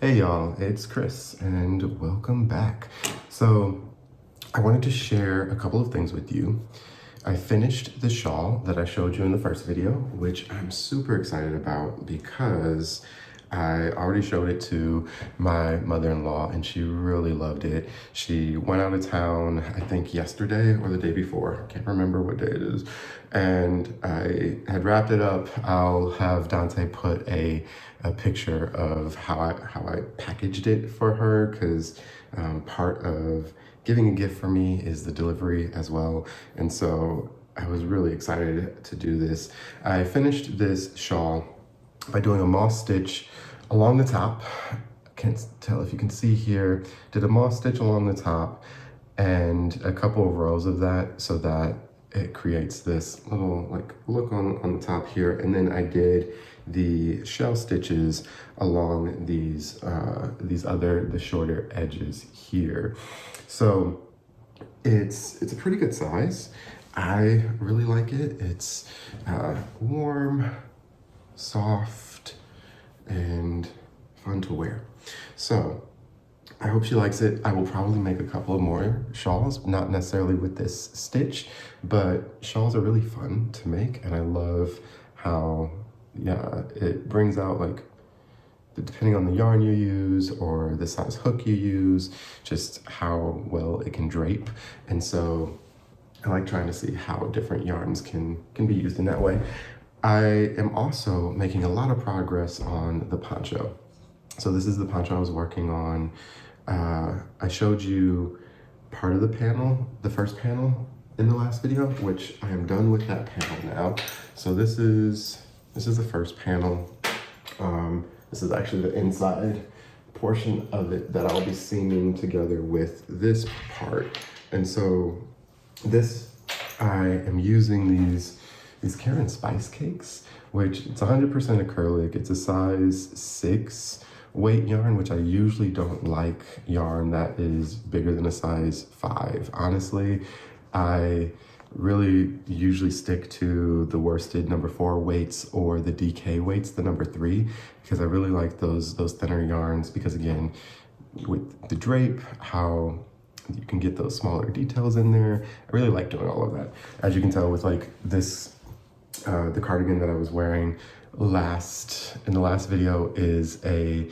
Hey y'all, it's Chris and welcome back. So I wanted to share a couple of things with you. I finished the shawl that I showed you in the first video, which I'm super excited about because I already showed it to my mother-in-law and she really loved it. She went out of town, I think yesterday or the day before. I can't remember what day it is. And I had wrapped it up. I'll have Dante put a picture of how I packaged it for her because part of giving a gift for me is the delivery as well. And so I was really excited to do this. I finished this shawl by doing a moss stitch along the top. I can't tell if you can see here, did a moss stitch along the top and a couple of rows of that so that it creates this little like look on the top here. And then I did the shell stitches along these the shorter edges here. So it's a pretty good size. I really like it. It's warm, soft, and fun to wear. So I hope she likes it. I will probably make a couple of more shawls, not necessarily with this stitch, but shawls are really fun to make. And I love how, it brings out like, depending on the yarn you use or the size hook you use, just how well it can drape. And so I like trying to see how different yarns can be used in that way. I am also making a lot of progress on the poncho. So this is the poncho I was working on. I showed you part of the panel, the first panel in the last video, which I am done with that panel now. So this is the first panel. This is actually the inside portion of it that I'll be seaming together with this part. And so this, I am using these Karen Spice cakes, which it's 100% acrylic. It's a size 6 weight yarn, which I usually don't like yarn that is bigger than a size 5. Honestly, I really usually stick to the worsted number 4 weights or the DK weights, the number 3, because I really like those thinner yarns because again, with the drape, how you can get those smaller details in there. I really like doing all of that. As you can tell with like this, the cardigan that I was wearing in the last video is a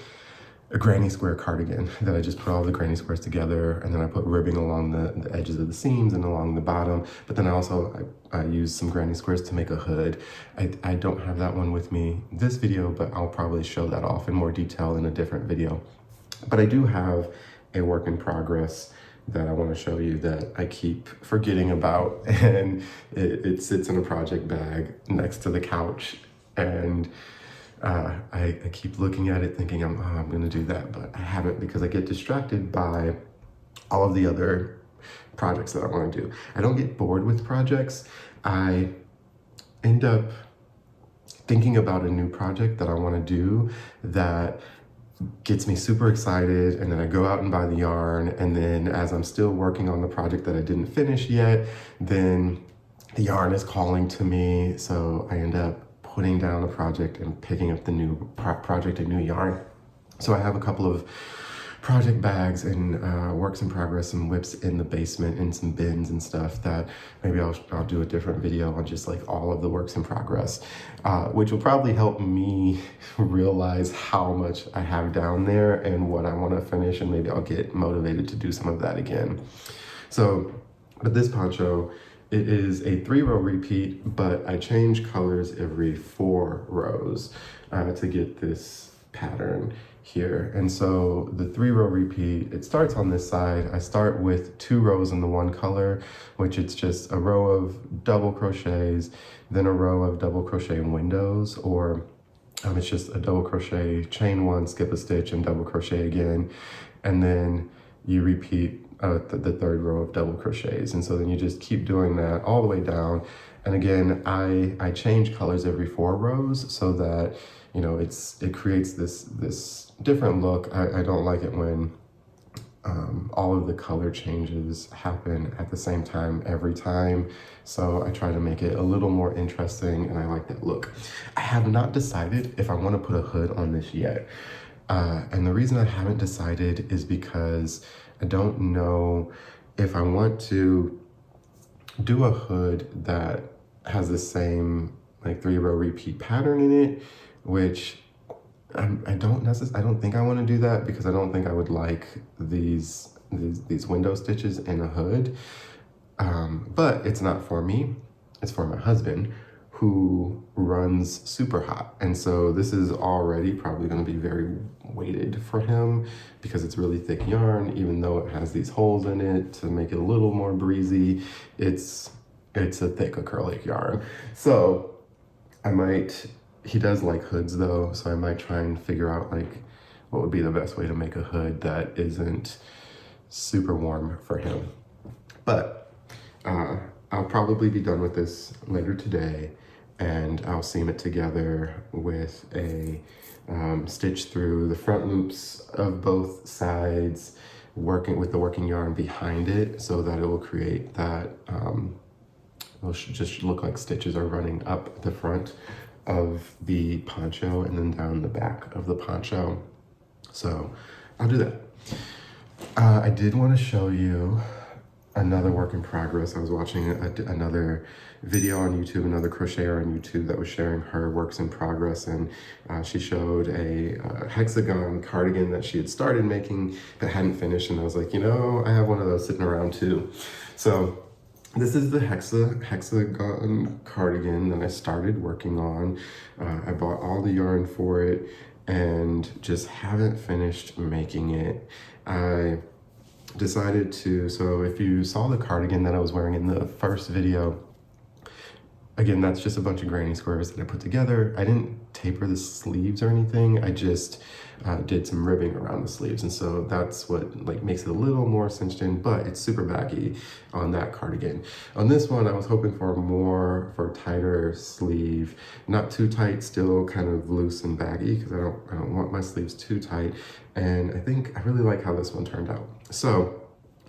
granny square cardigan that I just put all the granny squares together and then I put ribbing along the edges of the seams and along the bottom. But then I used some granny squares to make a hood. I don't have that one with me this video, but I'll probably show that off in more detail in a different video. But I do have a work in progress that I want to show you that I keep forgetting about, and it sits in a project bag next to the couch, and I keep looking at it thinking I'm gonna do that, but I haven't because I get distracted by all of the other projects that I want to do. I don't get bored with projects. I end up thinking about a new project that I want to do that gets me super excited, and then I go out and buy the yarn, and then as I'm still working on the project that I didn't finish yet, then the yarn is calling to me, so I end up putting down a project and picking up the new project and new yarn. So I have a couple of project bags and works in progress and whips in the basement and some bins and stuff that maybe I'll do a different video on, just like all of the works in progress, which will probably help me realize how much I have down there and what I want to finish, and maybe I'll get motivated to do some of that again. So, but this poncho, it is a 3-row repeat, but I change colors every 4 rows to get this pattern here. And so the 3-row repeat, it starts on this side. I start with 2 rows in the one color, which it's just a row of double crochets, then a row of double crochet windows, or it's just a double crochet, chain 1, skip a stitch, and double crochet again. And then you repeat the 3rd row of double crochets. And so then you just keep doing that all the way down. And again, I change colors every 4 rows so that, you know, it creates this different look. I don't like it when all of the color changes happen at the same time every time. So I try to make it a little more interesting, and I like that look. I have not decided if I want to put a hood on this yet. And the reason I haven't decided is because I don't know if I want to do a hood that has the same like 3-row repeat pattern in it, which I don't think I want to do that, because I don't think I would like these window stitches in a hood. But it's not for me, it's for my husband, who runs super hot. And so this is already probably going to be very weighted for him, because it's really thick yarn, even though it has these holes in it to make it a little more breezy. It's a thick acrylic yarn. So he does like hoods though, so I might try and figure out like what would be the best way to make a hood that isn't super warm for him. But I'll probably be done with this later today, and I'll seam it together with a stitch through the front loops of both sides, working with the working yarn behind it, so that it will create that, it'll just look like stitches are running up the front of the poncho and then down the back of the poncho. So I'll do that. I did want to show you another work in progress. I was watching another video on YouTube, another crocheter on YouTube that was sharing her works in progress, and she showed a hexagon cardigan that she had started making but hadn't finished, and I was like, you know, I have one of those sitting around too. So this is the hexagon cardigan that I started working on. I bought all the yarn for it and just haven't finished making it. I decided to, so if you saw the cardigan that I was wearing in the first video, again, that's just a bunch of granny squares that I put together. I didn't taper the sleeves or anything. I just did some ribbing around the sleeves. And so that's what like makes it a little more cinched in, but it's super baggy on that cardigan. On this one, I was hoping for a tighter sleeve, not too tight, still kind of loose and baggy, because I don't want my sleeves too tight. And I think I really like how this one turned out. So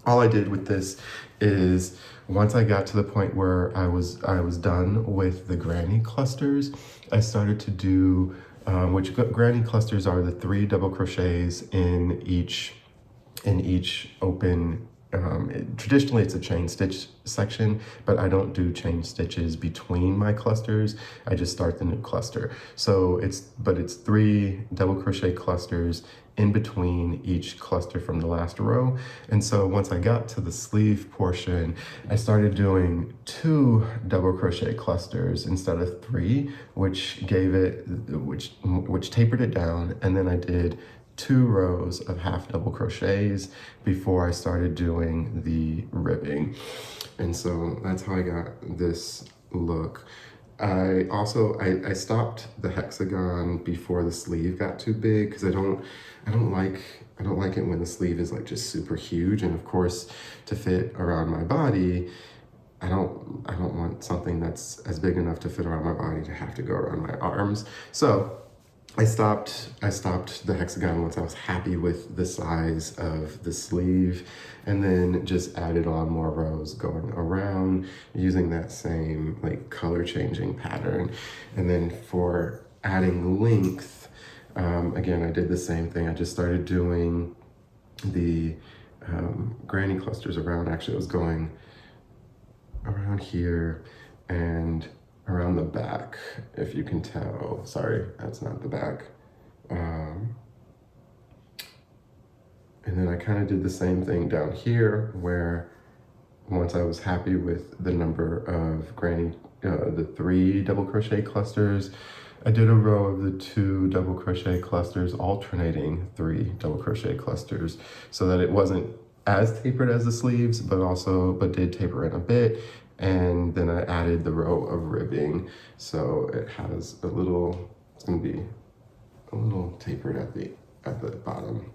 all I did with this is, once I got to the point where I was done with the granny clusters, I started to do, which granny clusters are the 3 double crochets in each open. Traditionally it's a chain stitch section, but I don't do chain stitches between my clusters. I just start the new cluster. So it's 3 double crochet clusters in between each cluster from the last row. And so once I got to the sleeve portion, I started doing 2 double crochet clusters instead of 3, which gave it, which tapered it down. And then I did 2 rows of half double crochets before I started doing the ribbing. And so that's how I got this look. I stopped the hexagon before the sleeve got too big, because I don't like it when the sleeve is like just super huge. And of course, to fit around my body, I don't want something that's as big enough to fit around my body to have to go around my arms. So I stopped the hexagon once I was happy with the size of the sleeve, and then just added on more rows going around using that same like color changing pattern. And then for adding length, again, I did the same thing. I just started doing the granny clusters around. Actually, I was going around here and around the back, if you can tell. Sorry, that's not the back. And then I kind of did the same thing down here, where once I was happy with the number of the 3 double crochet clusters, I did a row of the 2 double crochet clusters, alternating 3 double crochet clusters, so that it wasn't as tapered as the sleeves, but did taper in a bit. And then I added the row of ribbing, so it has a little, it's gonna be a little tapered at the bottom,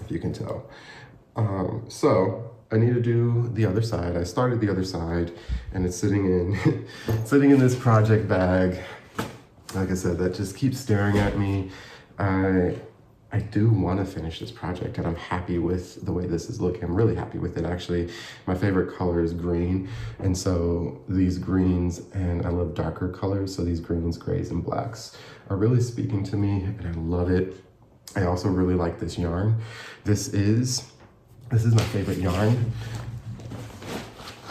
if you can tell. So I need to do the other side. I started the other side, and it's sitting in sitting in this project bag. Like I said, that just keeps staring at me. I do want to finish this project, and I'm happy with the way this is looking. I'm really happy with it, actually. My favorite color is green, and so these greens, and I love darker colors, so these greens, grays, and blacks are really speaking to me, and I love it. I also really like this yarn. This is my favorite yarn.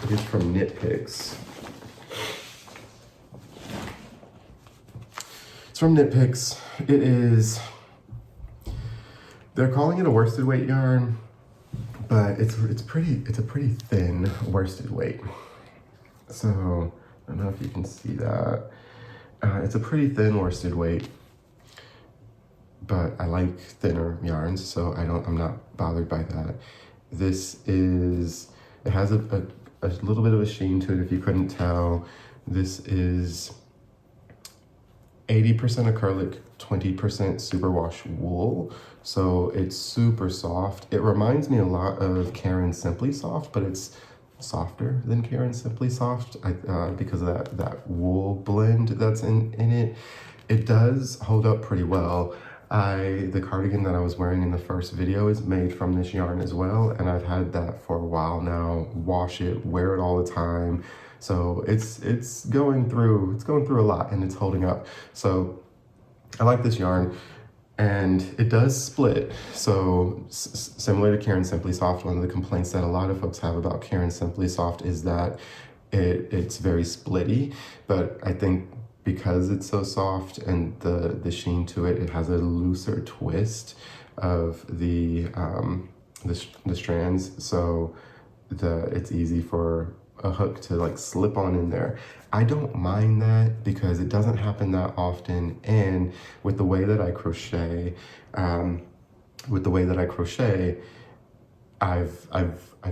It's from Knit Picks. It's from Knit Picks. It is, they're calling it a worsted weight yarn, but it's a pretty thin worsted weight. So I don't know if you can see that. It's a pretty thin worsted weight, but I like thinner yarns, so I'm not bothered by that. It has a little bit of a sheen to it if you couldn't tell. This is 80% acrylic, 20% superwash wool. So it's super soft. It reminds me a lot of Caron Simply Soft, but it's softer than Caron Simply Soft because of that wool blend that's in it. It does hold up pretty well. The cardigan that I was wearing in the first video is made from this yarn as well, and I've had that for a while now. Wash it, wear it all the time. So it's going through a lot, and it's holding up. So I like this yarn, and it does split. So similar to Caron Simply Soft, one of the complaints that a lot of folks have about Caron Simply Soft is that it's very splitty, but I think because it's so soft and the sheen to it, it has a looser twist of the strands, so it's easy for a hook to like slip on in there. I don't mind that because it doesn't happen that often, and with the way that I crochet, I've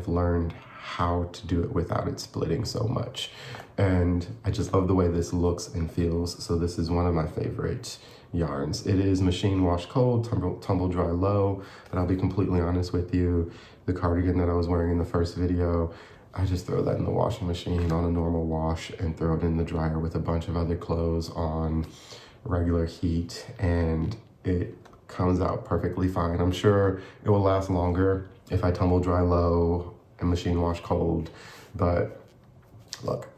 learned how to do it without it splitting so much. And I just love the way this looks and feels. So this is one of my favorite yarns. It is machine wash cold, tumble dry low, but I'll be completely honest with you, the cardigan that I was wearing in the first video, I just throw that in the washing machine on a normal wash and throw it in the dryer with a bunch of other clothes on regular heat, and it comes out perfectly fine. I'm sure it will last longer if I tumble dry low and machine wash cold, but look,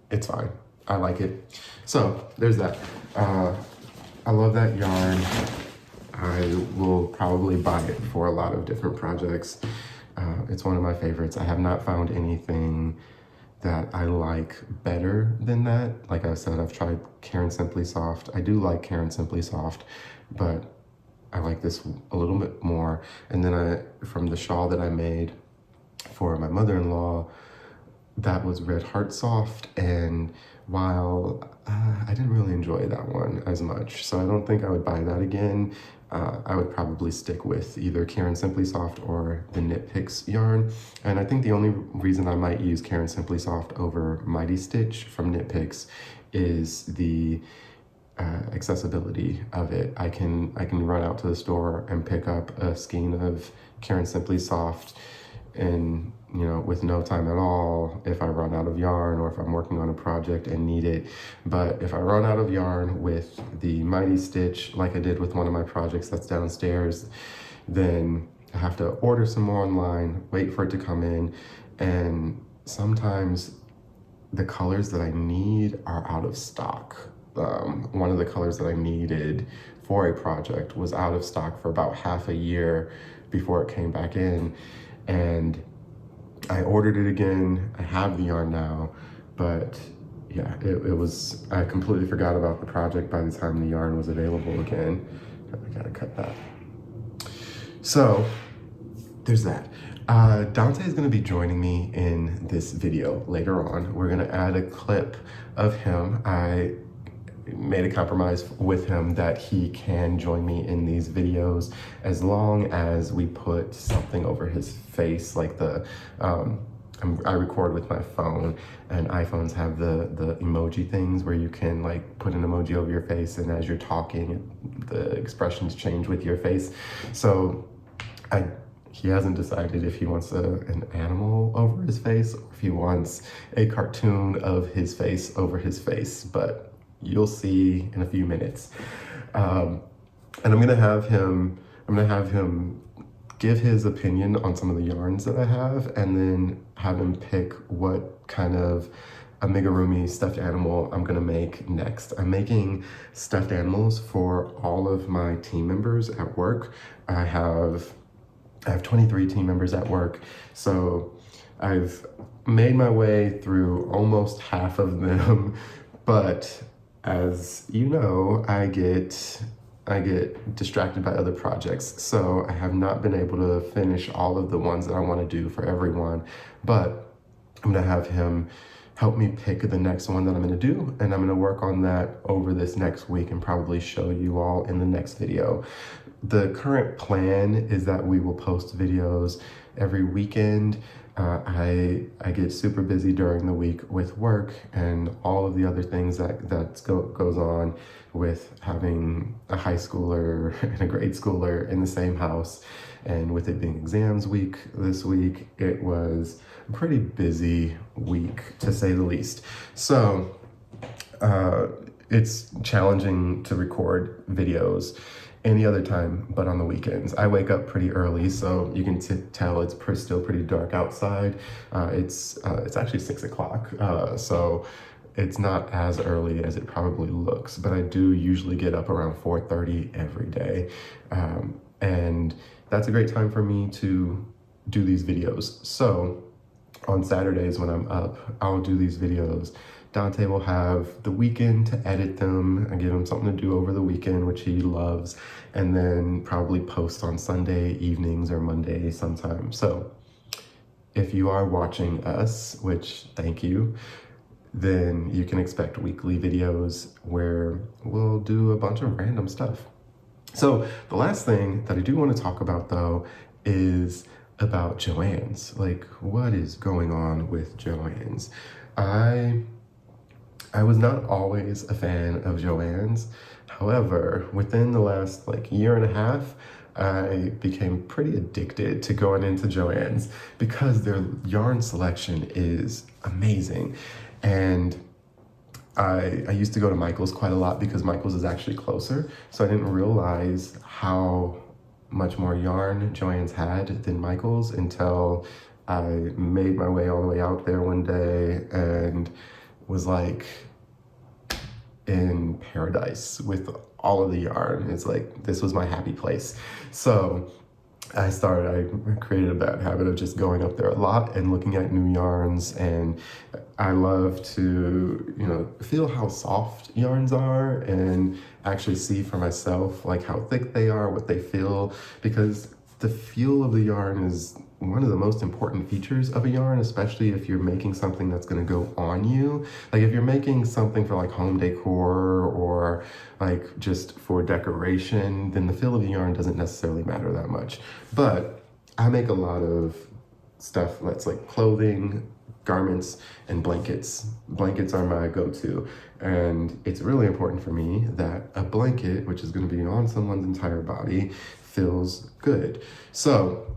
it's fine. I like it. So there's that. I love that yarn. I will probably buy it for a lot of different projects. It's one of my favorites. I have not found anything that I like better than that. Like I said, I've tried Caron Simply Soft. I do like Caron Simply Soft, but I like this a little bit more. And then from the shawl that I made for my mother-in-law, that was Red Heart Soft, and while I didn't really enjoy that one as much, so I don't think I would buy that again. I would probably stick with either Caron Simply Soft or the Knit Picks yarn. And I think the only reason I might use Caron Simply Soft over Mighty Stitch from Knit Picks is the accessibility of it. I can run out to the store and pick up a skein of Caron Simply Soft and with no time at all if I run out of yarn or if I'm working on a project and need it. But if I run out of yarn with the Mighty Stitch, like I did with one of my projects that's downstairs, then I have to order some more online, wait for it to come in, and sometimes the colors that I need are out of stock. One of the colors that I needed for a project was out of stock for about half a year before it came back in, and I ordered it again. I have the yarn now, but yeah, I completely forgot about the project by the time the yarn was available again. I gotta cut that. So there's that. Dante is gonna be joining me in this video later on. We're gonna add a clip of him. I made a compromise with him that he can join me in these videos as long as we put something over his face, like I record with my phone, and iPhones have the emoji things where you can like put an emoji over your face, and as you're talking, the expressions change with your face. So he hasn't decided if he wants an animal over his face or if he wants a cartoon of his face over his face, but you'll see in a few minutes. And I'm gonna have him give his opinion on some of the yarns that I have, and then have him pick what kind of amigurumi stuffed animal I'm gonna make next. I'm making stuffed animals for all of my team members at work. I have 23 team members at work, so I've made my way through almost half of them, but as you know, I get distracted by other projects, so I have not been able to finish all of the ones that I want to do for everyone, but I'm gonna have him help me pick the next one that I'm gonna do, and I'm gonna work on that over this next week and probably show you all in the next video. The current plan is that we will post videos every weekend. I get super busy during the week with work and all of the other things that goes on with having a high schooler and a grade schooler in the same house. And with it being exams week this week, it was a pretty busy week to say the least. So it's challenging to record videos any other time but on the weekends. I wake up pretty early, so you can tell it's still pretty dark outside. It's actually 6 o'clock, so it's not as early as it probably looks, but I do usually get up around 4:30 every day, and that's a great time for me to do these videos. So on Saturdays when I'm up, I'll do these videos. Dante will have the weekend to edit them and give him something to do over the weekend, which he loves, and then probably post on Sunday evenings or Monday sometime. So if you are watching us, which thank you, then you can expect weekly videos where we'll do a bunch of random stuff. So the last thing that I do want to talk about though is about Joann's. Like, what is going on with Joann's? I was not always a fan of Joann's. However, within the last year and a half, I became pretty addicted to going into Joann's because their yarn selection is amazing. And I used to go to Michael's quite a lot because Michael's is actually closer. So I didn't realize how much more yarn Joann's had than Michael's until I made my way all the way out there one day and was like in paradise with all of the yarn. It's like, this was my happy place. So I created a bad habit of just going up there a lot and looking at new yarns, and I love to, feel how soft yarns are and actually see for myself how thick they are, what they feel, because the feel of the yarn is one of the most important features of a yarn, especially if you're making something that's going to go on you. Like if you're making something for home decor or just for decoration, then the feel of the yarn doesn't necessarily matter that much. But I make a lot of stuff that's clothing, garments, and blankets. Blankets are my go-to, and it's really important for me that a blanket, which is going to be on someone's entire body, feels good. So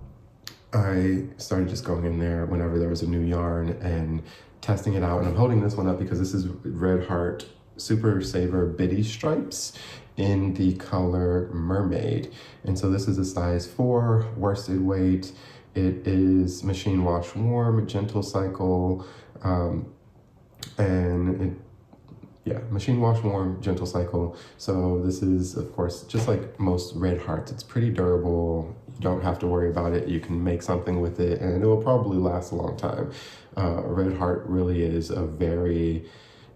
I started just going in there whenever there was a new yarn and testing it out. And I'm holding this one up because this is Red Heart Super Saver Biddy Stripes in the color Mermaid. And so this is a size 4 worsted weight. It is machine wash warm, gentle cycle, machine wash warm, gentle cycle. So this is, of course, just like most Red Hearts, it's pretty durable. You don't have to worry about it. You can make something with it and it will probably last a long time. Red Heart really is a very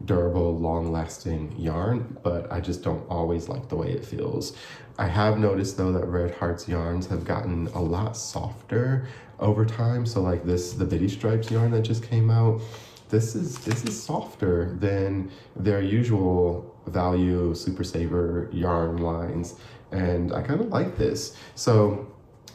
durable, long-lasting yarn, but I just don't always like the way it feels. I have noticed though that Red Heart's yarns have gotten a lot softer over time. So the Biddy Stripes yarn that just came out, this is softer than their usual value Super Saver yarn lines, and I kind of like this. So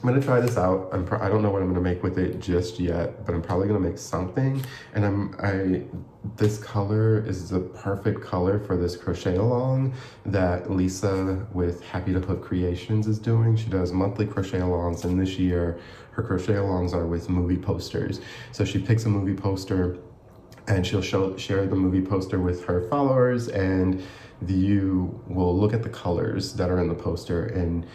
I'm gonna try this out. I don't know what I'm gonna make with it just yet, but I'm probably gonna make something. And this color is the perfect color for this crochet along that Lisa with Happy to Hook Creations is doing. She does monthly crochet alongs, and this year her crochet alongs are with movie posters. So she picks a movie poster and she'll share the movie poster with her followers, and you will look at the colors that are in the poster and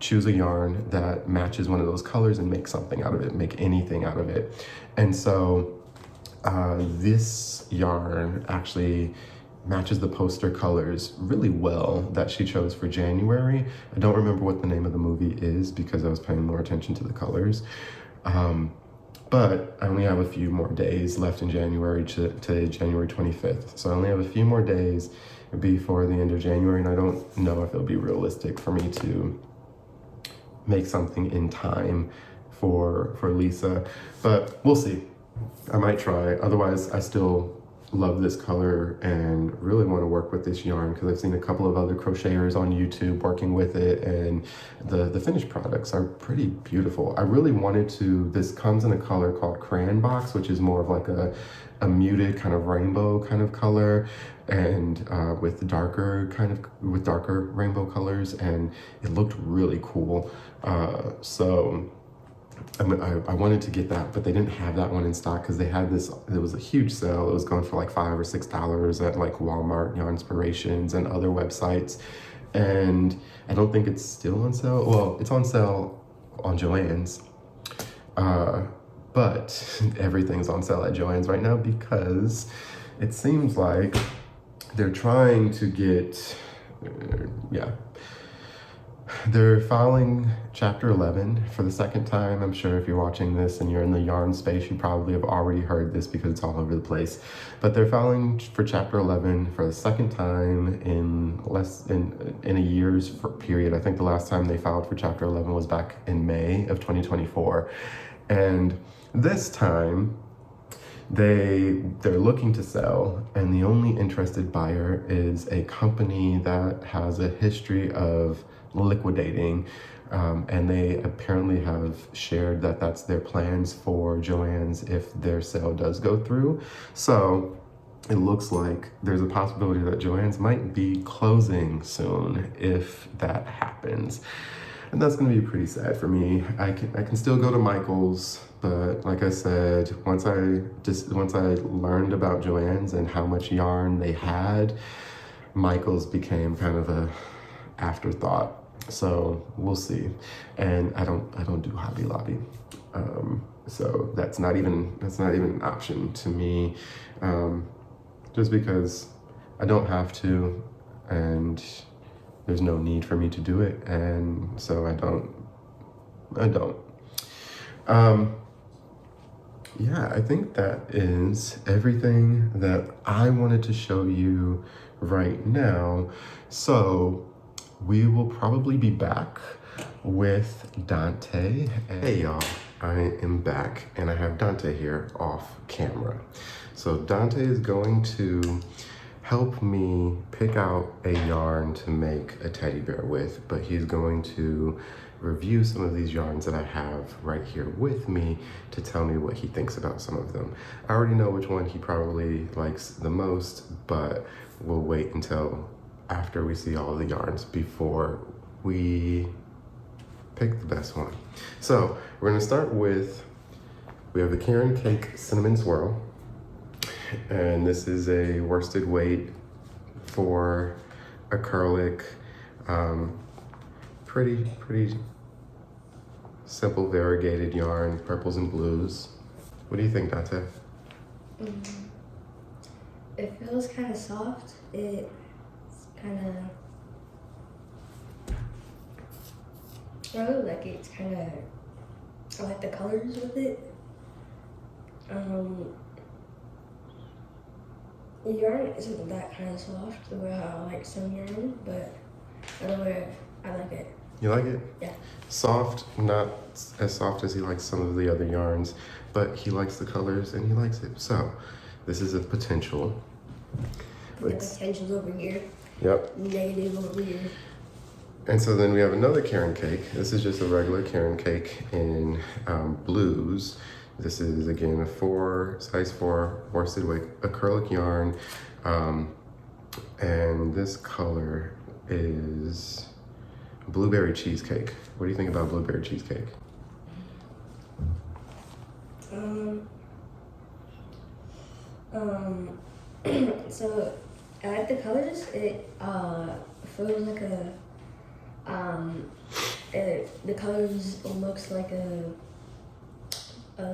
choose a yarn that matches one of those colors and make something out of it, make anything out of it. And so This yarn actually matches the poster colors really well that she chose for January. I don't remember what the name of the movie is because I was paying more attention to the colors. But I only have a few more days left in January to January 25th. So I only have a few more days before the end of January, and I don't know if it'll be realistic for me to make something in time for Lisa, but we'll see. I might try. Otherwise, I still love this color and really want to work with this yarn because I've seen a couple of other crocheters on YouTube working with it, and the finished products are pretty beautiful. I really wanted to, this comes in a color called Crayon Box, which is more of like a muted kind of rainbow kind of color, and with darker rainbow colors, and it looked really cool. So I wanted to get that, but they didn't have that one in stock because they had this, it was a huge sale. It was going for like $5 or $6 at like Walmart, Yarnspirations, and other websites. And I don't think it's still on sale. Well, it's on sale on Joann's. But everything's on sale at Joann's right now because it seems like they're trying to get, they're filing Chapter 11 for the second time. I'm sure if you're watching this and you're in the yarn space, you probably have already heard this because it's all over the place. But they're filing for Chapter 11 for the second time in a year's period. I think the last time they filed for Chapter 11 was back in May of 2024. And this time, they're looking to sell, and the only interested buyer is a company that has a history of liquidating, and they apparently have shared that that's their plans for Joann's if their sale does go through. So it looks like there's a possibility that Joann's might be closing soon if that happens. And that's going to be pretty sad for me. I can still go to Michael's, but like I said, once I learned about Joann's and how much yarn they had, Michael's became kind of a afterthought. So we'll see. And I don't do Hobby Lobby, so that's not even an option to me, just because I don't have to, and there's no need for me to do it, and so I don't. Yeah, I think that is everything that I wanted to show you right now. So we will probably be back with Dante. Hey y'all, I am back, and I have Dante here off camera. So Dante is going to help me pick out a yarn to make a teddy bear with, but he's going to review some of these yarns that I have right here with me to tell me what he thinks about some of them. I already know which one he probably likes the most, but we'll wait until after we see all of the yarns before we pick the best one. So we're gonna start with, we have the Karen Cake Cinnamon Swirl, and this is a worsted weight for acrylic, pretty simple variegated yarn, purples and blues. What do you think, Dante? It feels kind of soft. It's kind of, I really like it. It's kind of, I like the colors with it. The yarn isn't that kind of soft the way I like some yarn, but the way I like it. You like it? Yeah. Soft, not as soft as he likes some of the other yarns, but he likes the colors and he likes it. So this is a potential. The potential's over here. Yep. Negative over here. And so then we have another Karen Cake. This is just a regular Karen Cake in blues. This is again a size 4 worsted weight acrylic yarn, and this color is blueberry cheesecake. What do you think about blueberry cheesecake? So I like the colors. It feels like the colors looks like a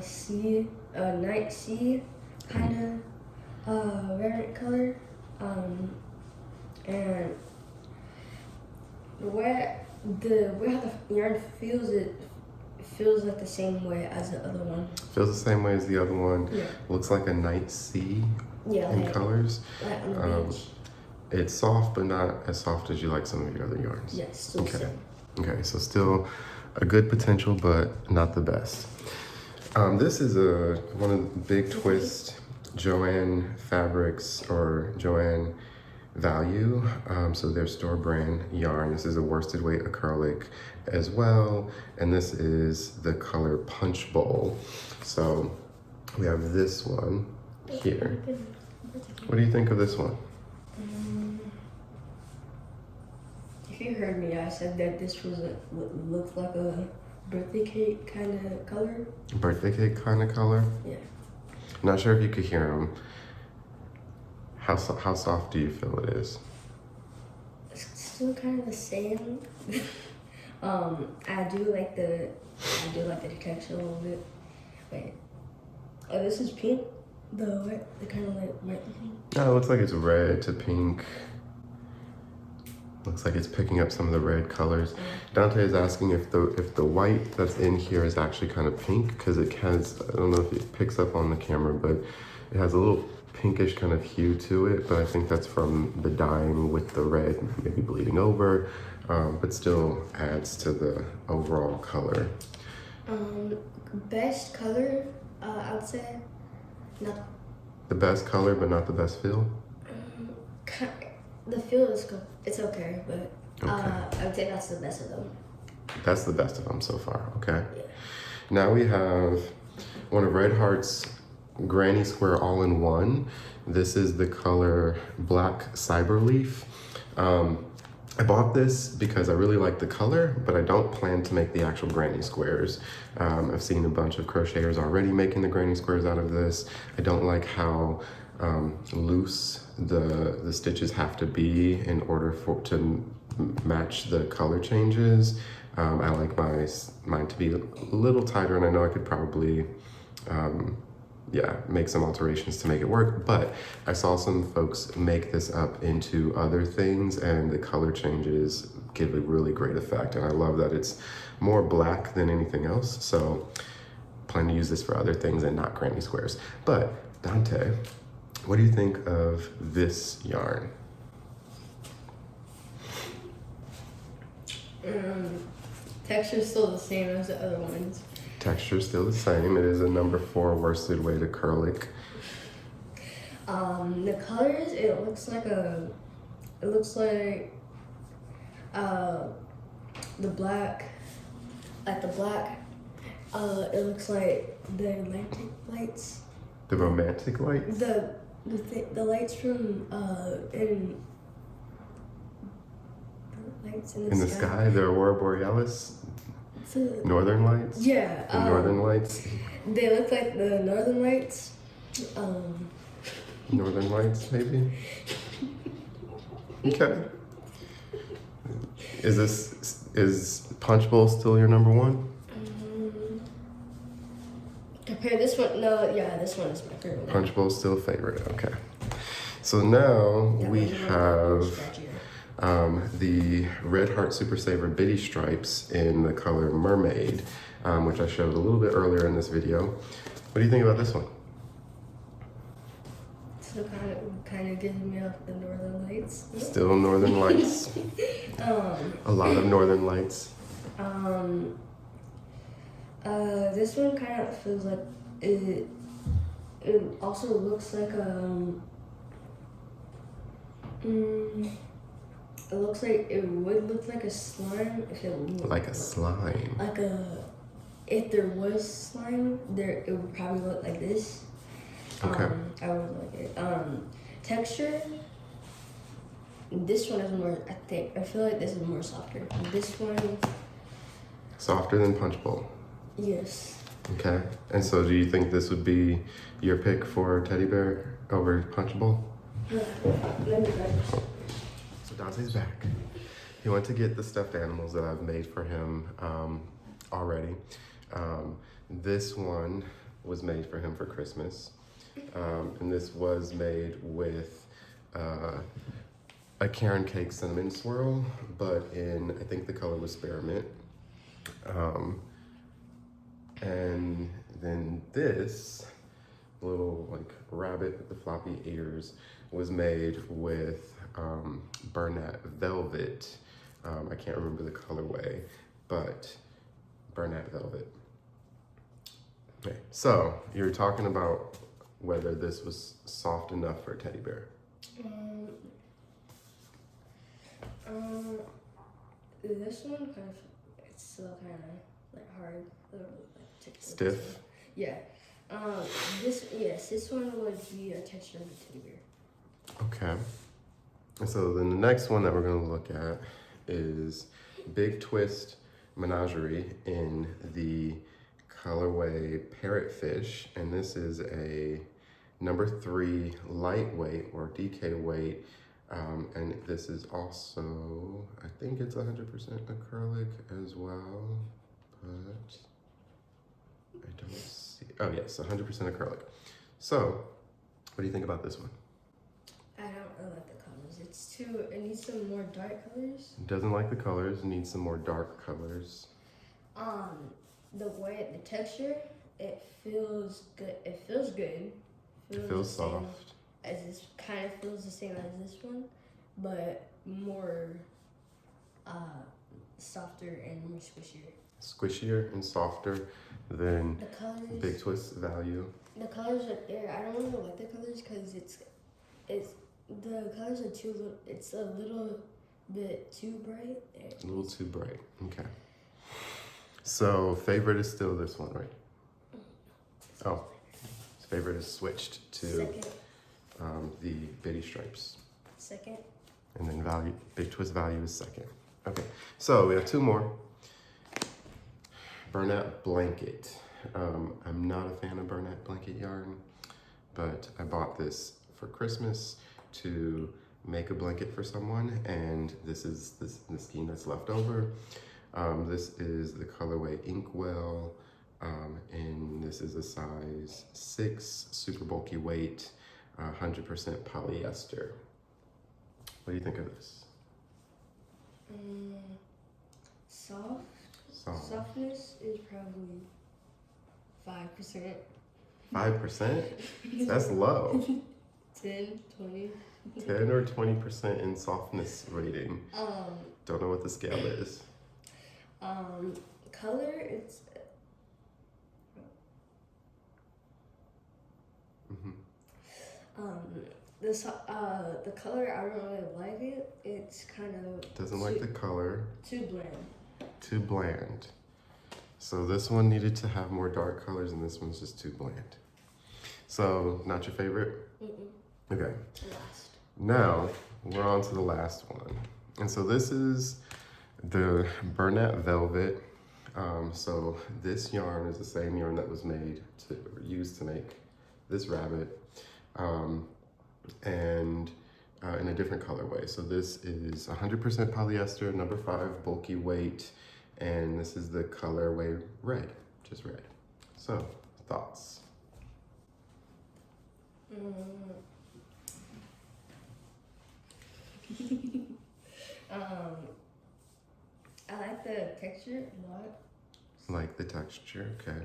sea, a night sea kind of variant color. And the way how the yarn feels, it feels like the same way as the other one. Feels the same way as the other one. Yeah. Looks like a night sea in like, colors. Like on the beach. It's soft, but not as soft as you like some of your other yarns. Yes, still okay. the same. Okay, so still a good potential, but not the best. This is one of the big twist Joann fabrics or Joann value. So their store brand yarn. This is a worsted weight acrylic as well. And this is the color Punch Bowl. So we have this one here. What do you think of this one? If you heard me, I said that this was what looked like a birthday cake kind of color. Birthday cake kind of color? Yeah. Not sure if you could hear them. How soft do you feel it is? It's still kind of the same. I do like the texture a little bit. Wait. Oh, this is pink. The kind of like white thing. No, it looks like it's red to pink. Looks like it's picking up some of the red colors. Dante is asking if the white that's in here is actually kind of pink, because it has, I don't know if it picks up on the camera, but it has a little pinkish kind of hue to it, but I think that's from the dyeing with the red maybe bleeding over, but still adds to the overall color. Best color, I would say, not the best color, but not the best feel? The feel is good. It's okay, but Okay. I would say that's the best of them. That's the best of them so far, okay? Yeah. Now we have one of Red Heart's Granny Square All-in-One. This is the color Black Cyberleaf. I bought this because I really like the color, but I don't plan to make the actual granny squares. I've seen a bunch of crocheters already making the granny squares out of this. I don't like how loose the stitches have to be in order to match the color changes. I like mine to be a little tighter, and I know I could probably make some alterations to make it work, but I saw some folks make this up into other things, and the color changes give a really great effect, and I love that it's more black than anything else, so plan to use this for other things and not granny squares. But Dante, what do you think of this yarn? Texture's still the same as the other ones. Texture's still the same. It is a number 4 worsted weight acrylic. The colors, it looks like the black, it looks like the romantic lights. The romantic lights? The lights from in the lights in the sky, the Aurora Borealis, Northern Lights. Yeah, the Northern Lights. They look like the Northern Lights. Northern Lights, maybe. Okay. Is Punch Bowl still your number 1? Compare this one. No, yeah, this one is my favorite. Punch Bowl still a favorite. Okay. So now we have the Red Heart Super Saver Bitty Stripes in the color Mermaid, which I showed a little bit earlier in this video. What do you think about this one? Still kind of gives me off the Northern Lights. Still Northern Lights. A lot of Northern Lights. This one kind of feels like it. It also looks like it looks like it would look like a slime if it would. Like a slime. If there was slime, it would probably look like this. Okay. I would like it. Texture. This one is more. I feel like this is more softer. This one. Softer than Punch Bowl. Yes. Okay. And so, do you think this would be your pick for teddy bear over Punch Bowl? Let me try. So Dante's back. He went to get the stuffed animals that I've made for him already. This one was made for him for Christmas. And this was made with a Karen Cake cinnamon swirl, but in, I think the color was spearmint. And then this little like rabbit with the floppy ears was made with Bernat Velvet. I can't remember the colorway, but Bernat Velvet. Okay, so you're talking about whether this was soft enough for a teddy bear. This one kind of, it's still kind of like hard, like Stiff? Yeah. This one would be a texture of a teddy bear. Okay. And so then the next one that we're going to look at is Big Twist Menagerie in the colorway Parrotfish, and this is a number 3 lightweight or DK weight, and this is also, I think it's 100% acrylic as well, but I don't see, oh yes, 100% acrylic. So, what do you think about this one? I don't really like the colors. It needs some more dark colors. Doesn't like the colors, needs some more dark colors. The texture, it feels good. It feels good. It feels soft. As this kind of feels the same as this one, but more softer and more squishier. Squishier and softer than The colors. Big Twist Value. The colors are there. I don't really like the colors because the colors are too. It's a little bit too bright. A little too bright. Okay. So favorite is still this one, right? Oh, his favorite is switched to the Bitty Stripes. Second. And then Big Twist Value is second. Okay, so we have 2 more. Bernat Blanket. I'm not a fan of Bernat Blanket yarn, but I bought this for Christmas to make a blanket for someone, and this is the skein that's left over. This is the colorway Inkwell, and this is a size 6, super bulky weight, 100% polyester. What do you think of this? Soft. Softness is probably 5%. 5%? That's low. 10, 20. 10 or 20% in softness rating. Don't know what the scale is. Color, it's the color, I don't really like it. It's kind of Doesn't like the color. too bland. Too bland. So this one needed to have more dark colors, and this one's just too bland. So, not your favorite? Okay. Last. Now, we're on to the last one. And so this is the Bernat Velvet. So this yarn is the same yarn that was used to make this rabbit, and in a different colorway. So this is 100% polyester, number 5, bulky weight, and this is the colorway red, just red. So, thoughts? I like the texture a lot. Like the texture, okay.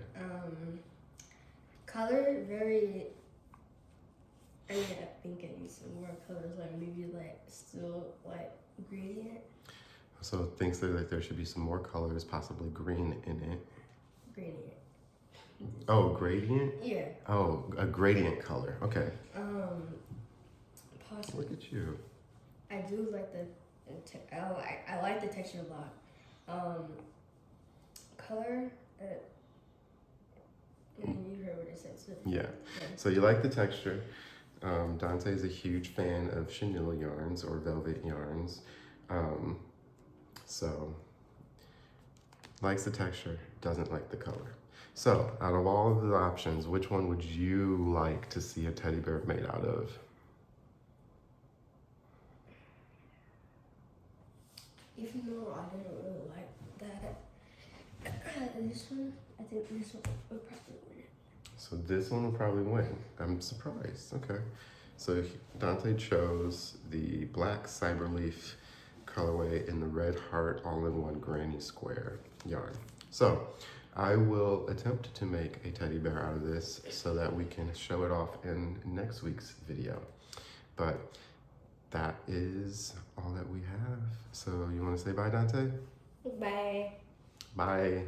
Color, very, I think I need some more colors, like maybe like still like gradient. So thinks that there should be some more colors, possibly green in it. Gradient. Oh, gradient? Yeah. Oh, a gradient color, okay. Possibly. Look at you. I do like I like the texture a lot. Color, you heard what I said. So, yeah, so you like the texture. Dante is a huge fan of chenille yarns or velvet yarns. So, likes the texture, doesn't like the color. So, out of all of the options, which one would you like to see a teddy bear made out of? Even though I didn't really like that, this one, I think this one would probably win it. So this one will probably win. I'm surprised. Okay. So Dante chose the black cyberleaf colorway in the red heart all-in-one granny square yarn. So I will attempt to make a teddy bear out of this so that we can show it off in next week's video. But that is all that we have. So you want to say bye, Dante? Bye. Bye.